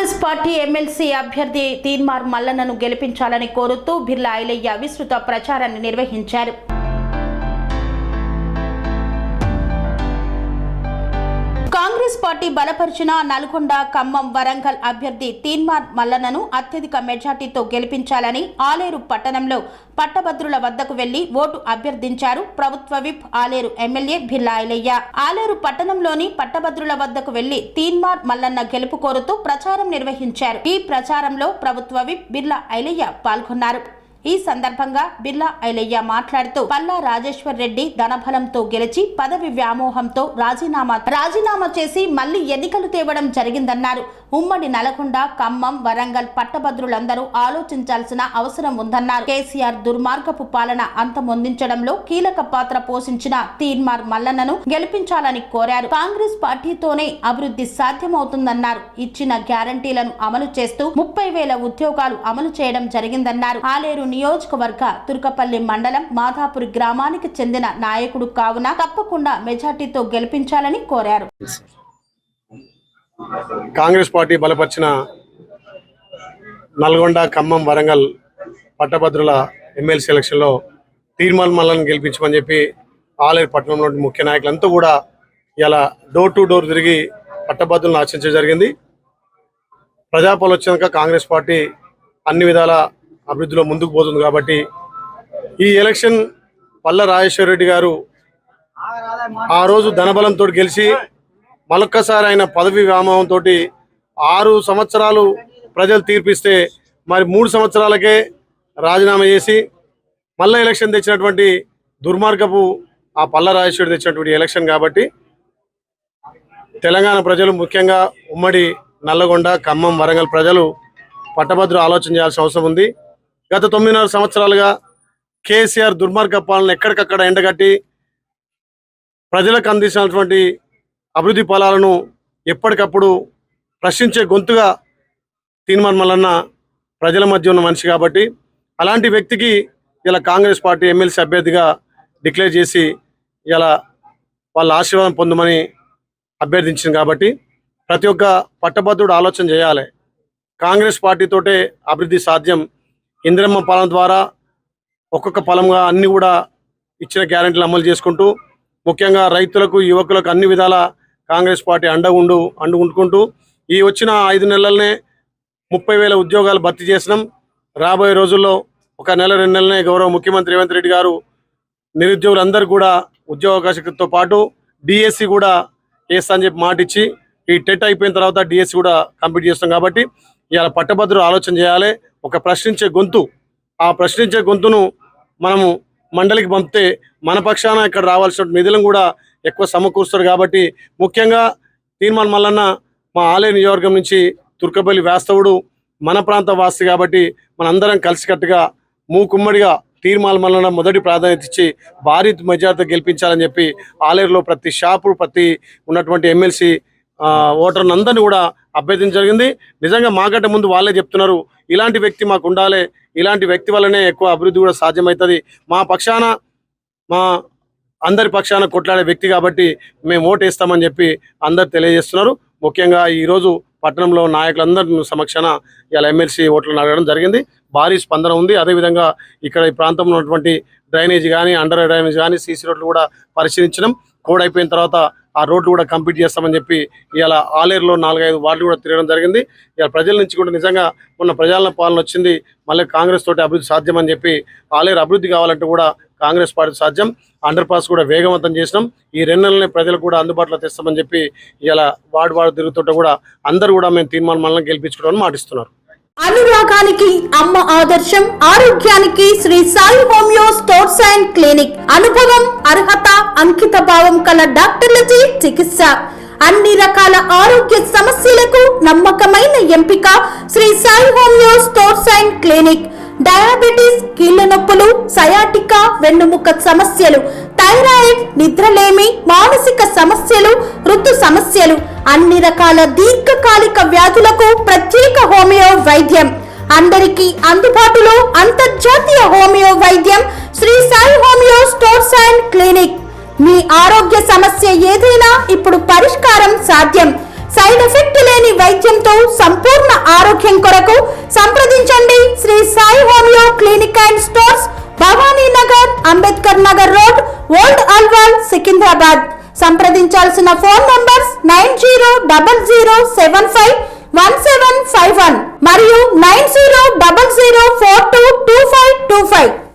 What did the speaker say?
Congress party MLC అభ్యర్థి తీన్మార్ మల్లన్నను గెలిపించాలని కోరుతూ బిర్లా ఐలయ్య విస్తృత ప్రచారాన్ని నిర్వహించారు. కాంగ్రెస్ పార్టీ బలపరిచిన నల్గొండ, ఖమ్మం, వరంగల్ అభ్యర్థి తీన్మార్ మల్లన్నను అత్యధిక మెజార్టీతో గెలిపించాలని ఆలేరు పట్టణంలో పట్టభద్రుల వద్దకు వెళ్లి ఓటు అభ్యర్థించారు ప్రభుత్వ విప్ ఆలేరు ఎమ్మెల్యే బిర్లా ఐలయ్య. ఆలేరు పట్టణంలోని పట్టభద్రుల వద్దకు వెళ్లి తీన్మార్ మల్లన్న గెలుపు కోరుతూ ప్రచారం నిర్వహించారు. ఈ ప్రచారంలో ప్రభుత్వ విప్ బిర్లా ఐలయ్య పాల్గొన్నారు. ఈ సందర్భంగా బిర్లా ఐలయ్య మాట్లాడుతూ పల్లా రాజేశ్వర్ రెడ్డి ధనబలంతో గెలిచి పదవి వ్యామోహంతో రాజీనామా చేసి మళ్లీ ఎన్నికలు తేవడం జరిగిందన్నారు. ఉమ్మడి నల్గొండ, ఖమ్మం, వరంగల్ పట్టభద్రులందరూ ఆలోచించాల్సిన అవసరం ఉందన్నారు. కేసీఆర్ దుర్మార్గపు పాలన అంతమొందించడంలో కీలక పాత్ర పోషించిన తీన్మార్ మల్లన్నను గెలిపించాలని కోరారు. కాంగ్రెస్ పార్టీతోనే అభివృద్ధి సాధ్యమవుతుందన్నారు. ఇచ్చిన గ్యారంటీలను అమలు చేస్తూ 30,000 ఉద్యోగాలు అమలు చేయడం జరిగిందన్నారు. ఆలేరు నియోజకవర్గ తుర్కపల్లి మండలం మాధాపురి గ్రామానికి చెందిన నాయకుడు కావున తప్పకుండా మెజార్టీతో గెలిపించాలని కోరారు. కాంగ్రెస్ పార్టీ బలపరిచిన నల్గొండ, ఖమ్మం, వరంగల్ పట్టభద్రుల ఎమ్మెల్సీ ఎలక్షన్లో తీన్మార్ మల్లన్నను గెలిపించమని చెప్పి ఆలేరు పట్టణంలోని ముఖ్య నాయకులంతా కూడా ఇలా డోర్ టు డోర్ తిరిగి పట్టభద్రులను ఆశించడం జరిగింది. ప్రజాపాలన వచ్చినాక కాంగ్రెస్ పార్టీ అన్ని విధాల అభివృద్ధిలో ముందుకు పోతుంది కాబట్టి ఈ ఎలక్షన్ పల్లా రాజేశ్వర్ రెడ్డి గారు ఆ రోజు ధనబలంతో గెలిచి మరొక్కసారి ఆయన పదవి వ్యామోహంతో 6 సంవత్సరాలు ప్రజలు తీర్పిస్తే మరి 3 సంవత్సరాలకే రాజీనామా చేసి మళ్ళీ ఎలక్షన్ తెచ్చినటువంటి దుర్మార్గపు ఆ పల్లా రాజేశ్వరి తెచ్చినటువంటి ఎలక్షన్ కాబట్టి తెలంగాణ ప్రజలు ముఖ్యంగా ఉమ్మడి నల్లగొండ, ఖమ్మం, వరంగల్ ప్రజలు పట్టభద్రులు ఆలోచన చేయాల్సిన అవసరం ఉంది. గత 9.5 సంవత్సరాలుగా కేసీఆర్ దుర్మార్గ పాలన ఎక్కడికక్కడ ఎండగట్టి ప్రజలకు అందించినటువంటి అభివృద్ధి ఫలాలను ఎప్పటికప్పుడు ప్రశ్నించే గొంతుగా తీన్మార్ మల్లన్న ప్రజల మధ్య ఉన్న మనిషి కాబట్టి అలాంటి వ్యక్తికి ఇలా కాంగ్రెస్ పార్టీ ఎమ్మెల్సీ అభ్యర్థిగా డిక్లేర్ చేసి ఇలా వాళ్ళ ఆశీర్వాదం పొందమని అభ్యర్థించింది కాబట్టి ప్రతి ఒక్క పట్టభద్రుడు ఆలోచన చేయాలి. కాంగ్రెస్ పార్టీతోటే అభివృద్ధి సాధ్యం. ఇందిరమ్మ పాలన ద్వారా ఒక్కొక్క ఫలంగా అన్ని కూడా ఇచ్చిన గ్యారెంటీలు అమలు చేసుకుంటూ ముఖ్యంగా రైతులకు, యువకులకు అన్ని విధాల కాంగ్రెస్ పార్టీ అండుకుంటూ ఈ వచ్చిన 5 నెలలనే 30,000 ఉద్యోగాలు భర్తీ చేసినాం. రాబోయే రోజుల్లో 1 నెల 2 నెలలనే గౌరవ ముఖ్యమంత్రి రేవంత్ రెడ్డి గారు నిరుద్యోగులందరూ కూడా ఉద్యోగావకాశంతో పాటు డిఎస్సి కూడా వేస్తా అని చెప్పి మాట ఇచ్చి ఈ టెట్ అయిపోయిన తర్వాత డిఎస్సి కూడా కంప్లీట్ చేస్తాం కాబట్టి ఇలా పట్టభద్రులు ఆలోచన చేయాలి. ఒక ప్రశ్నించే గొంతు, ఆ ప్రశ్నించే గొంతును మనము మండలికి పంపితే మన పక్షాన ఇక్కడ రావాల్సిన నిధులను కూడా ఎక్కువ సమకూరుస్తారు కాబట్టి ముఖ్యంగా తీన్మార్ మల్లన్న మా ఆలేరు నియోజకవర్గం నుంచి తుర్కపల్లి వాస్తవుడు, మన ప్రాంత వాసి కాబట్టి మనందరం కలిసికట్టుగా మూకుమ్మడిగా తీన్మార్ మల్లన్న మొదటి ప్రాధాన్యత ఇచ్చి భారీ మెజార్టీతో గెలిపించాలని చెప్పి ఆలేరులో ప్రతి షాపు, ప్రతి ఉన్నటువంటి ఎమ్మెల్సీ ఓటర్ని అందరినీ కూడా అభ్యర్థించడం జరిగింది. నిజంగా మాకంటే ముందు వాళ్ళే చెప్తున్నారు ఇలాంటి వ్యక్తి మాకు ఉండాలి, ఇలాంటి వ్యక్తి వల్లనే ఎక్కువ అభివృద్ధి కూడా సాధ్యమవుతుంది, మా పక్షాన మా అందరి పక్షాన కొట్లాడే వ్యక్తి కాబట్టి మేము ఓటేస్తామని చెప్పి అందరు తెలియజేస్తున్నారు. ముఖ్యంగా ఈరోజు పట్టణంలో నాయకులందరి సమక్షాన ఇలా ఎమ్మెల్సీ ఓట్లను అడగడం జరిగింది. భారీ స్పందన ఉంది. అదేవిధంగా ఇక్కడ ఈ ప్రాంతంలో ఉన్నటువంటి డ్రైనేజ్ కానీ, అండర్ డ్రైనేజ్ కానీ, సీసీ రోడ్లు కూడా పరిశీలించడం, కోడ్ అయిపోయిన తర్వాత ఆ రోడ్లు కూడా కంప్లీట్ చేస్తామని చెప్పి ఇలా ఆలేరులో 4-5 వార్డులు కూడా తిరగడం జరిగింది. ఇలా ప్రజల నుంచి కూడా నిజంగా మొన్న ప్రజల పాలన వచ్చింది, మళ్ళీ కాంగ్రెస్ తోటి అభివృద్ధి సాధ్యమని చెప్పి ఆలేరు అభివృద్ధి కావాలంటే కూడా కాంగ్రెస్ పార్టీ సాధ్యం. అండర్ పాస్ కూడా వేగవంతం చేసినాం. ఈ 2 నెలలనే ప్రజలకు కూడా అందుబాటులో తెస్తామని చెప్పి ఇలా వార్డు తిరుగుతుంటే కూడా అందరూ కూడా మేము తీన్మార్ మల్లన్నను గెలిపించుకోవడానికి మాటిస్తున్నారు. అనురాగానికి అమ్మ ఆదర్శం, ఆరోగ్యానికి Shri Sai homeo stores and clinic. అనుభవం, అర్హత, అంకిత భావం కల డాక్టర్లచే చికిత్స. అన్ని రకాల ఆరోగ్య సమస్యలకు నమ్మకమైన ఎంపిక Shri Sai homeo stores and clinic. Diabetes, కీళ్ల నొప్పులు, సయాటికా, వెన్నుముక సమస్యలు, థైరాయిడ్, నిద్రలేమి, మానసిక సమస్యలు, ఋతు సమస్యలు, అన్ని రకాల దీర్ఘకాలిక వ్యాధులకు ప్రత్యేక హోమియో వైద్యం. అందరికీ అందుబాటులో అంతర్జాతీయ హోమియో వైద్యం Sri Sai homeo stores and clinic. మీ ఆరోగ్య సమస్య ఏదైనా ఇప్పుడు పరిష్కారం సాధ్యం. సైడ్ ఎఫెక్ట్ లేని వైద్యంతో సంపూర్ణ ఆరోగ్యం కొరకు సంప్రదించండి Sri Sai homeo clinic and stores, Bhavani Nagar, Ambedkar Nagar road, old Alwal, Secunderabad. సంప్రదించాల్సిన ఫోన్ నంబర్స్ 9000751751 మరియు 9000422525.